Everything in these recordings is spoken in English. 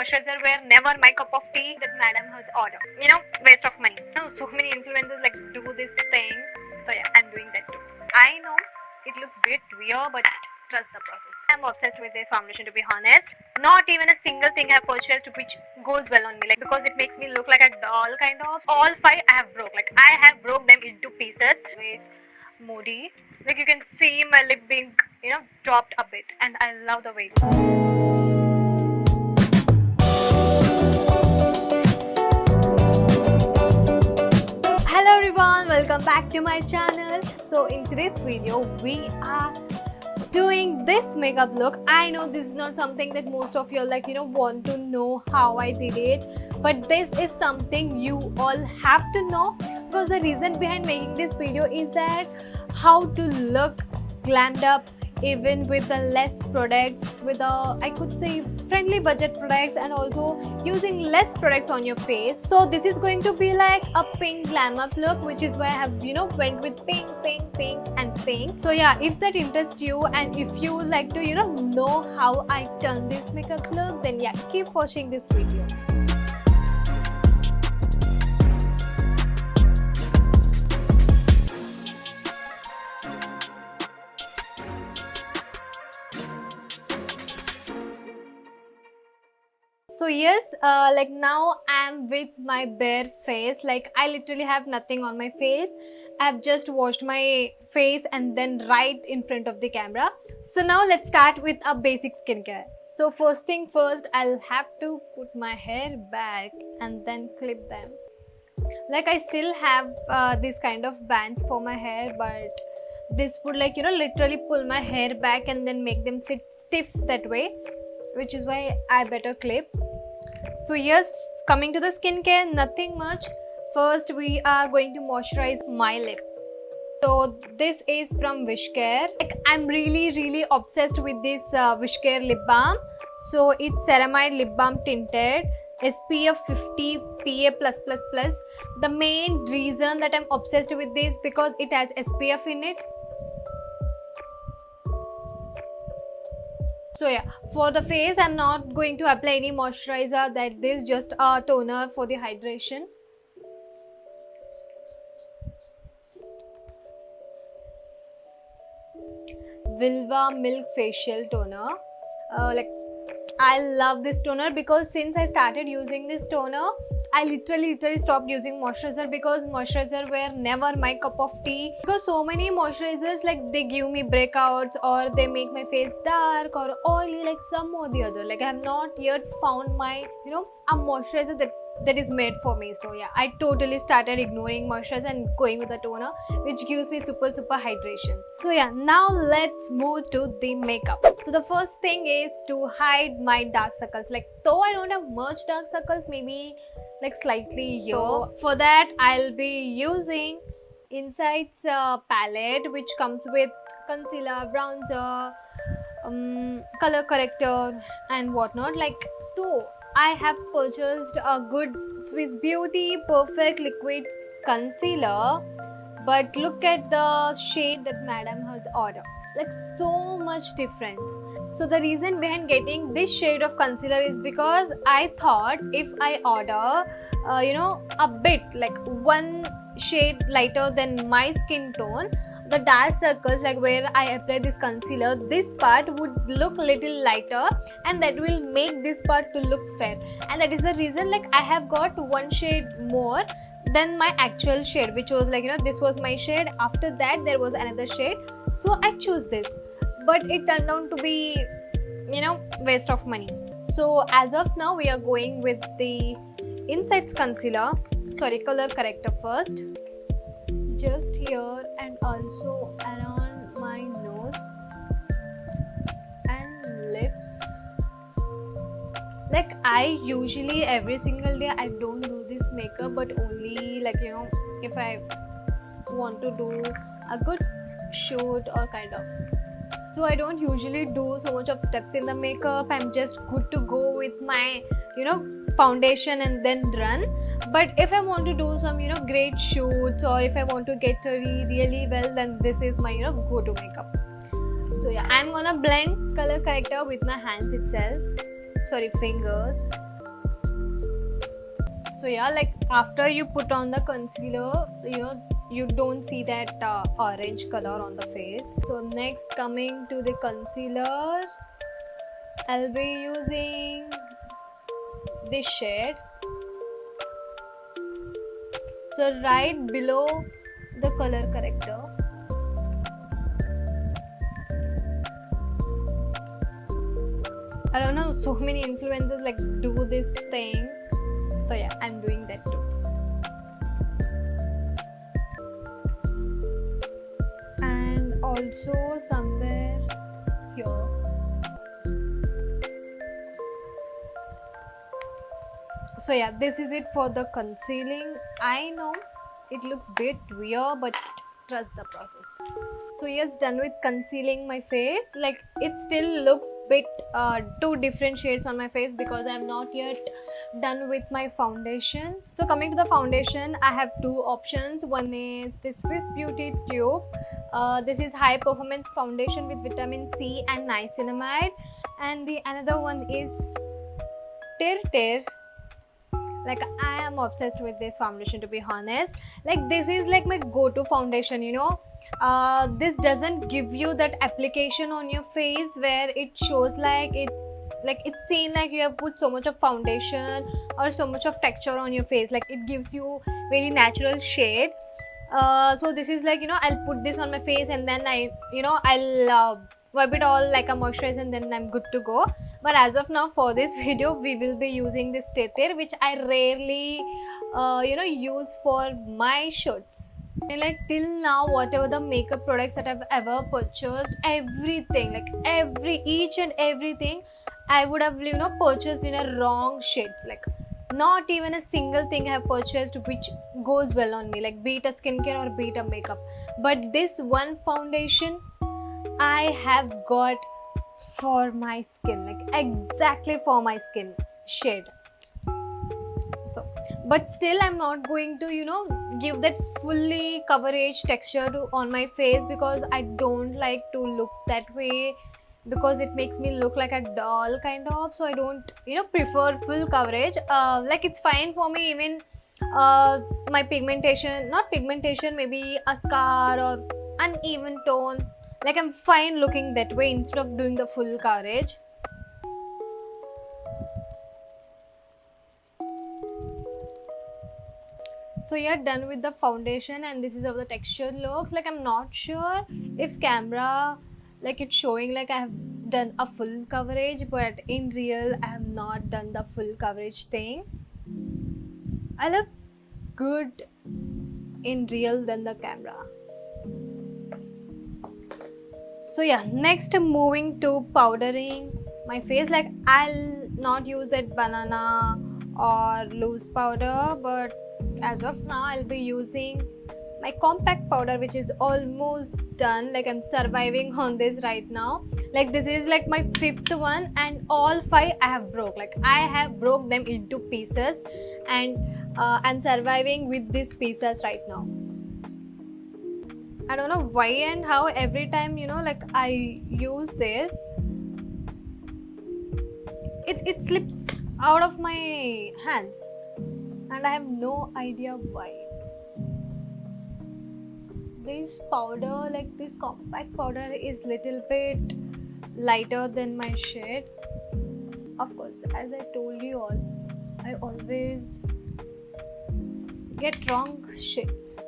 moisturizer were never my cup of tea that madam has ordered. Waste of money. So many influencers like do this thing. So yeah, I'm doing that too. I know it looks a bit weird, but trust the process. I'm obsessed with this foundation, to be honest. Not even a single thing I've purchased which goes well on me, like, because it makes me look like a doll kind of. All five I have broke. Like, I have broke them into pieces. It's moody. Like, you can see my lip being, dropped a bit, and I love the way it looks. Hello everyone, welcome back to my channel. So in today's video we are doing this makeup look. I know this is not something that most of you want to know how I did it, but this is something you all have to know, because the reason behind making this video is that how to look glammed up even with the less products, with I could say friendly budget products, and also using less products on your face. So this is going to be like a pink glam up look, which is why I have went with pink and pink. So yeah, if that interests you and if you would like to know how I turn this makeup look, then yeah, keep watching this video. So yes, like now I'm with my bare face. Like, I literally have nothing on my face. I've just washed my face and then right in front of the camera. So now let's start with a basic skincare. So first thing first, I'll have to put my hair back and then clip them. Like, I still have this kind of bands for my hair, but this would literally pull my hair back and then make them sit stiff that way, which is why I better clip. So yes, coming to the skincare, nothing much. First we are going to moisturize my lip. So this is from Wishcare. Like, I'm really obsessed with this Wishcare lip balm. So it's ceramide lip balm tinted, SPF 50 PA+++. The main reason that I'm obsessed with this because it has SPF in it. So yeah, for the face, I'm not going to apply any moisturizer. That this is just a toner for the hydration. Vilva Milk Facial Toner. Like, I love this toner because since I started using this toner, I literally stopped using moisturizer because moisturizer were never my cup of tea. Because so many moisturizers, like, they give me breakouts or they make my face dark or oily, like some or the other. Like, I have not yet found my a moisturizer that is made for me. So yeah, I totally started ignoring moisturizer and going with a toner which gives me super hydration. So yeah, now let's move to the makeup. So the first thing is to hide my dark circles. Like, though I don't have much dark circles, maybe like slightly here. So for that I'll be using Insights palette, which comes with concealer, bronzer, color corrector and whatnot. Like, though I have purchased a good Swiss Beauty Perfect Liquid Concealer, but look at the shade that madam has ordered. Like, so much difference. So the reason behind getting this shade of concealer is because I thought if I order a bit like one shade lighter than my skin tone, the dark circles, like where I apply this concealer, this part would look little lighter and that will make this part to look fair. And that is the reason, like, I have got one shade more than my actual shade, which was like this was my shade. After that there was another shade, so I choose this, but it turned out to be waste of money. So as of now we are going with the Insights concealer, color corrector first, just here and also around my nose and lips. Like, I usually every single day I don't do this makeup, but only like if I want to do a good shoot or kind of. So I don't usually do so much of steps in the makeup. I'm just good to go with my foundation and then run. But if I want to do some great shoots, or if I want to get really well, then this is my go-to makeup. So yeah, I'm gonna blend color corrector with my hands itself, fingers. So yeah, like after you put on the concealer, you don't see that orange color on the face. So next, coming to the concealer, I'll be using this shade. So right below the color corrector. I don't know, so many influencers like do this thing. So yeah, I'm doing that too. And also somewhere here. So yeah, this is it for the concealing. I know it looks bit weird, but trust the process. So yes, done with concealing my face. Like it still looks bit two different shades on my face because I'm not yet done with my foundation. So coming to the foundation, I have two options. One is this Swiss Beauty tube. This is high performance foundation with vitamin C and niacinamide, and the another one is Ter. Like I am obsessed with this foundation, to be honest. Like this is like my go-to foundation, this doesn't give you that application on your face where it shows like it's seen like you have put so much of foundation or so much of texture on your face. Like it gives you very natural shade. So this is like, I'll put this on my face and then I'll wipe it all like a moisturizer and then I'm good to go. But as of now, for this video, we will be using this Ter, which I rarely use for my shoots. And like till now, whatever the makeup products that I've ever purchased, everything, like each and everything, I would have purchased in a wrong shades. Like not even a single thing I have purchased which goes well on me, like be it a skincare or be it a makeup. But this one foundation I have got for my skin, like exactly for my skin shade. So but still I'm not going to give that fully coverage texture on my face because I don't like to look that way, because it makes me look like a doll kind of. So I don't prefer full coverage. Like it's fine for me even my not pigmentation, maybe a scar or uneven tone. Like I'm fine looking that way instead of doing the full coverage. So yeah, done with the foundation and this is how the texture looks. Like I'm not sure if camera like it's showing like I have done a full coverage, but in real I have not done the full coverage thing. I look good in real than the camera. So yeah, next moving to powdering my face. Like I'll not use that banana or loose powder, but as of now I'll be using my compact powder, which is almost done. Like I'm surviving on this right now. Like this is like my 5th one and all 5 I have broke. Like I have broke them into pieces and I'm surviving with these pieces right now. I don't know why and how every time like I use this, it slips out of my hands and I have no idea why. This powder, like this compact powder, is little bit lighter than my shade. Of course, as I told you all, I always get wrong shades.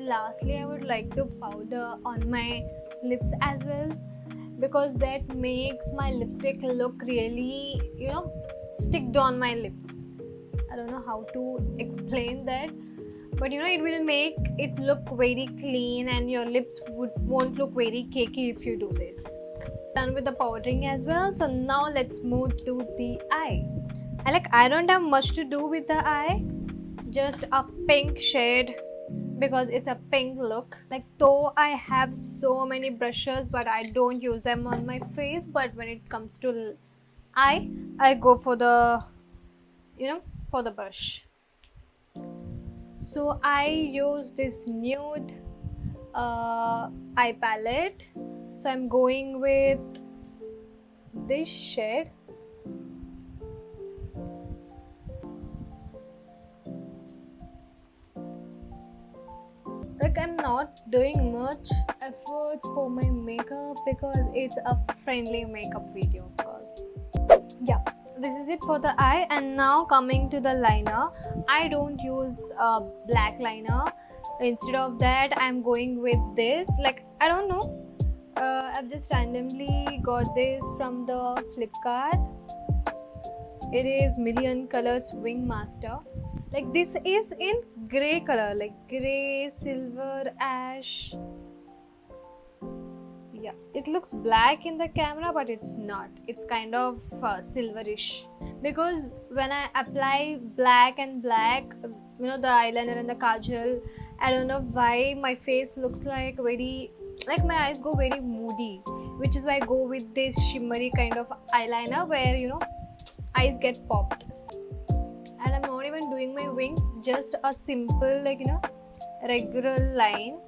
Lastly, I would like to powder on my lips as well, because that makes my lipstick look really sticked on my lips. I don't know how to explain that, but it will make it look very clean and your lips won't look very cakey if you do this. Done with the powdering as well. So now let's move to the eye. I don't have much to do with the eye, just a pink shade because it's a pink look. Like though I have so many brushes, but I don't use them on my face. But when it comes to eye, I go for the for the brush. So I use this nude eye palette. So I'm going with this shade. am not doing much effort for my makeup because it's a friendly makeup video, of course. Yeah, this is it for the eye. And now coming to the liner, I don't use a black liner. Instead of that, I'm going with this. Like, I don't know. I've just randomly got this from the Flipkart. It is Million Colors Wing Master. Like, this is in grey color, like grey, silver, ash. Yeah, it looks black in the camera, but it's not. It's kind of silverish. Because when I apply black and black, you know, the eyeliner and the kajal, I don't know why my face looks like very, like my eyes go very moody, which is why I go with this shimmery kind of eyeliner where, you know, eyes get popped. And I'm not even doing my wings, just a simple, like, you know, regular line.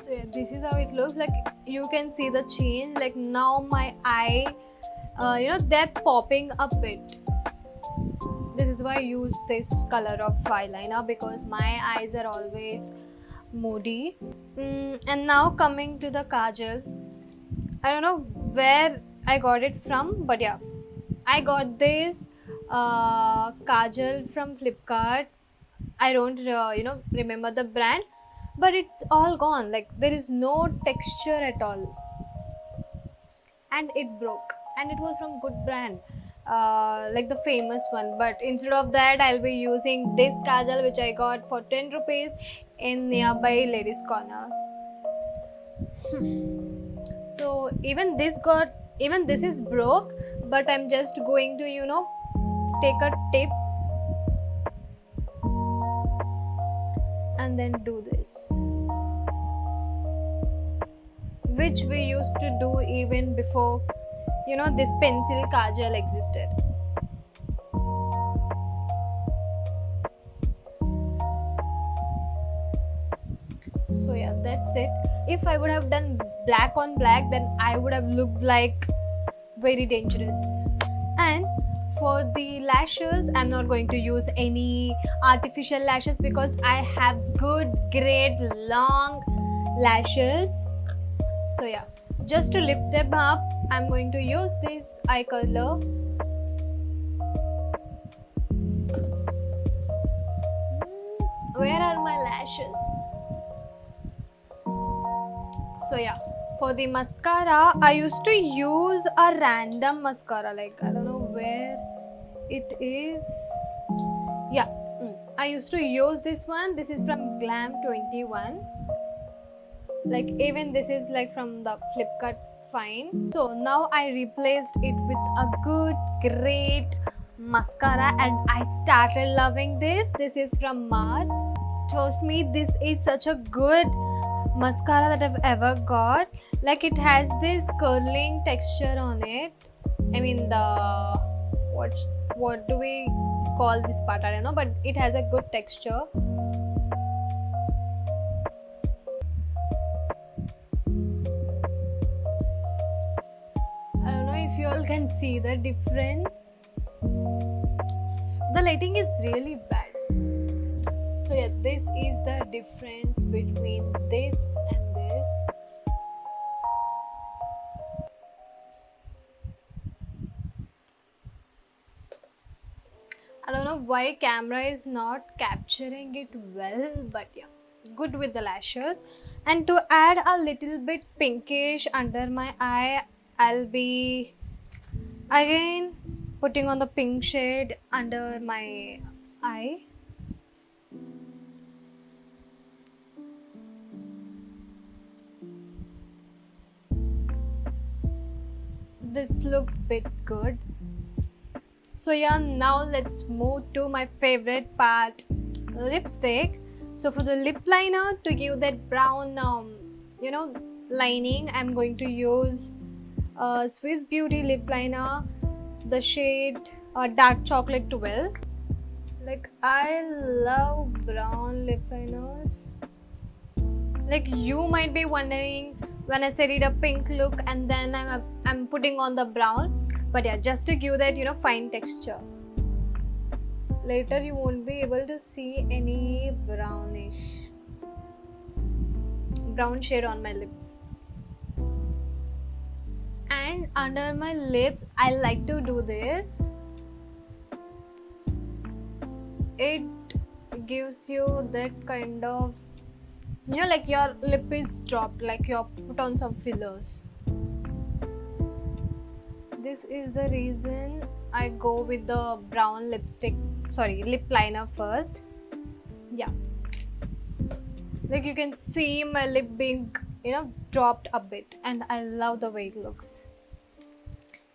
So yeah, this is how it looks. Like, you can see the change. Like, now my eye, you know, they're popping a bit. This is why I use this color of eyeliner, because my eyes are always moody. And now coming to the kajal, I don't know where I got it from, but yeah, I got this kajal from Flipkart. I don't you know, remember the brand, but it's all gone. Like, there is no texture at all, and it broke. And it was from good brand, like the famous one. But instead of that, I'll be using this kajal which I got for 10 rupees in nearby Ladies Corner. So even this is broke, but I'm just going to, you know, take a tip and then do this, which we used to do even before, you know, this pencil kajal existed. So yeah, that's it. If I would have done black on black, then I would have looked like very dangerous. And for the lashes, I'm not going to use any artificial lashes because I have good, great, long lashes. So yeah, just to lift them up, I'm going to use this eye color. Where are my lashes? So yeah, for the mascara, I used to use a random mascara, like I don't know where it is. Yeah, I used to use this one. This is from Glam 21. Like, even this is like from the Flipkart Fine. So now I replaced it with a good, great mascara, and I started loving this. This is from Mars. Trust me, this is such a good mascara that I've ever got. Like, it has this curling texture on it. I mean, the what do we call this part? I don't know, but it has a good texture. I don't know if you all can see the difference. The lighting is really bad. So yeah, this is the difference between this and this. I don't know why camera is not capturing it well, but yeah, good with the lashes. And to add a little bit pinkish under my eye, I'll be again putting on the pink shade under my eye. This looks bit good. So yeah, now let's move to my favorite part, lipstick. So for the lip liner, to give that brown you know, lining, I'm going to use Swiss Beauty lip liner, the shade dark chocolate 12. Like, I love brown lip liners. Like, you might be wondering when I said it a pink look and then I'm putting on the brown. But yeah, just to give that, you know, fine texture. Later you won't be able to see any very brownish brown shade on my lips. And under my lips, I like to do this. It gives you that kind of, like your lip is dropped, like you put on some fillers. This is the reason I go with the brown lip liner first. Yeah, like you can see my lip being dropped a bit, and I love the way it looks.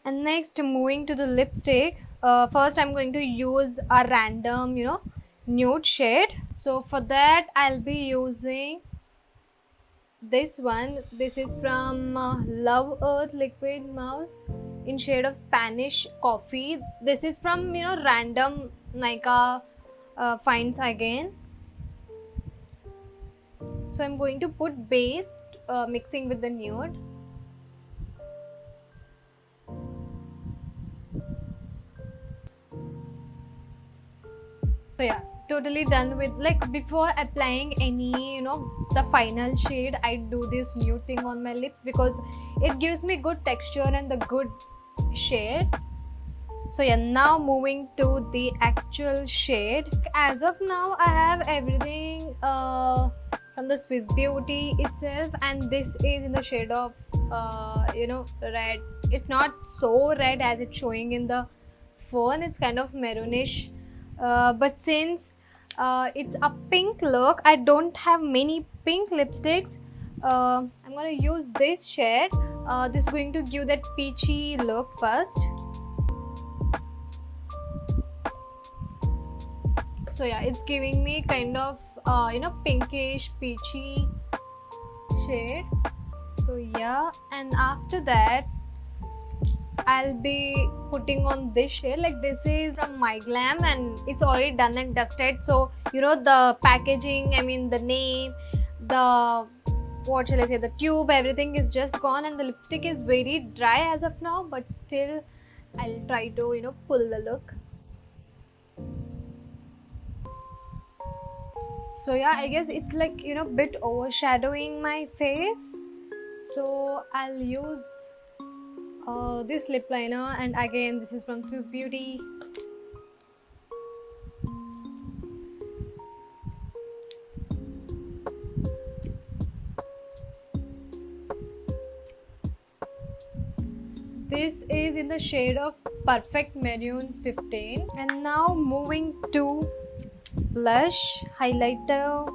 And next, moving to the lipstick, first I'm going to use a random nude shade. So for that I'll be using this one. This is from Love Earth Liquid Mouse in shade of Spanish Coffee. This is from random Nykaa finds again. So I'm going to put base mixing with the nude. So yeah, totally done with, like, before applying any the final shade, I do this nude thing on my lips because it gives me good texture and the good shade. So yeah, now moving to the actual shade. As of now I have everything from the Swiss Beauty itself, and this is in the shade of red. It's not so red as it's showing in the phone, it's kind of maroonish, but since it's a pink look, I don't have many pink lipsticks. I'm gonna use this shade. This is going to give that peachy look first. So yeah, it's giving me kind of pinkish peachy shade. So yeah, and after that I'll be putting on this shade. Like, this is from My Glam and it's already done and dusted, so the packaging, I mean the name, the what shall I say, the tube, everything is just gone, and the lipstick is very dry as of now, but still I'll try to pull the look. So yeah, I guess it's like bit overshadowing my face, so I'll use this lip liner, and again this is from Swiss Beauty. This is in the shade of Perfect Maroon 15. And now moving to blush, highlighter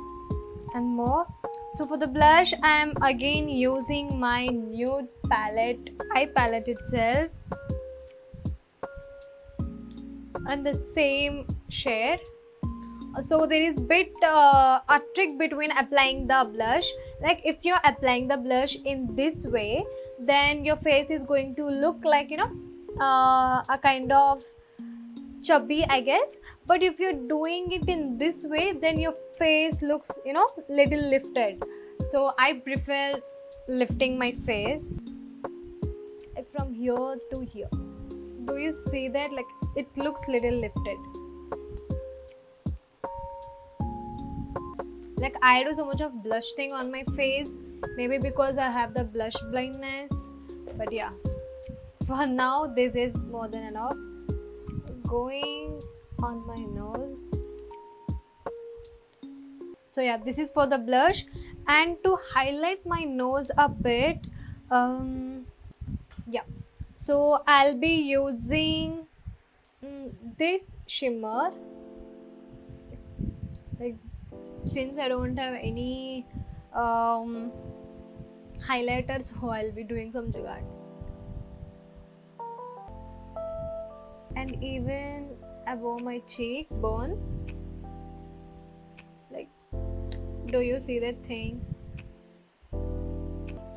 and more. So for the blush, I am again using my nude palette, eye palette itself, and the same shade. So there is a trick between applying the blush. Like, if you're applying the blush in this way, then your face is going to look like a kind of chubby, I guess. But if you're doing it in this way, then your face looks little lifted. So I prefer lifting my face, like from here to here. Do you see that? Like, it looks little lifted. Like, I do so much of blush thing on my face, maybe because I have the blush blindness, but yeah, for now this is more than enough. Going on my nose. So yeah, this is for the blush. And to highlight my nose a bit, yeah, so I'll be using this shimmer. Like, since I don't have any highlighter, so I'll be doing some jugards. And even above my cheekbone, like, do you see that thing?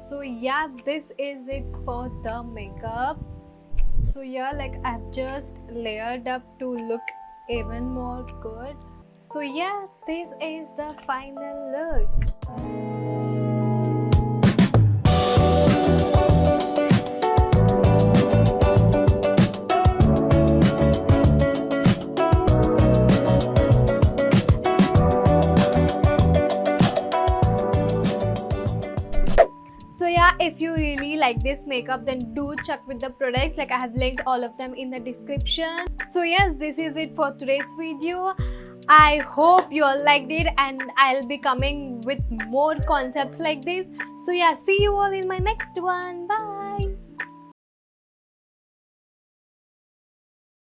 So yeah, this is it for the makeup. So yeah, like, I've just layered up to look even more good. So yeah, this is the final look. if you really like this makeup, then do check with the products. Like I have linked all of them in the description. So yes, this is it for today's video. I hope you all liked it, and I'll be coming with more concepts like this. So yeah, see you all in my next one. Bye.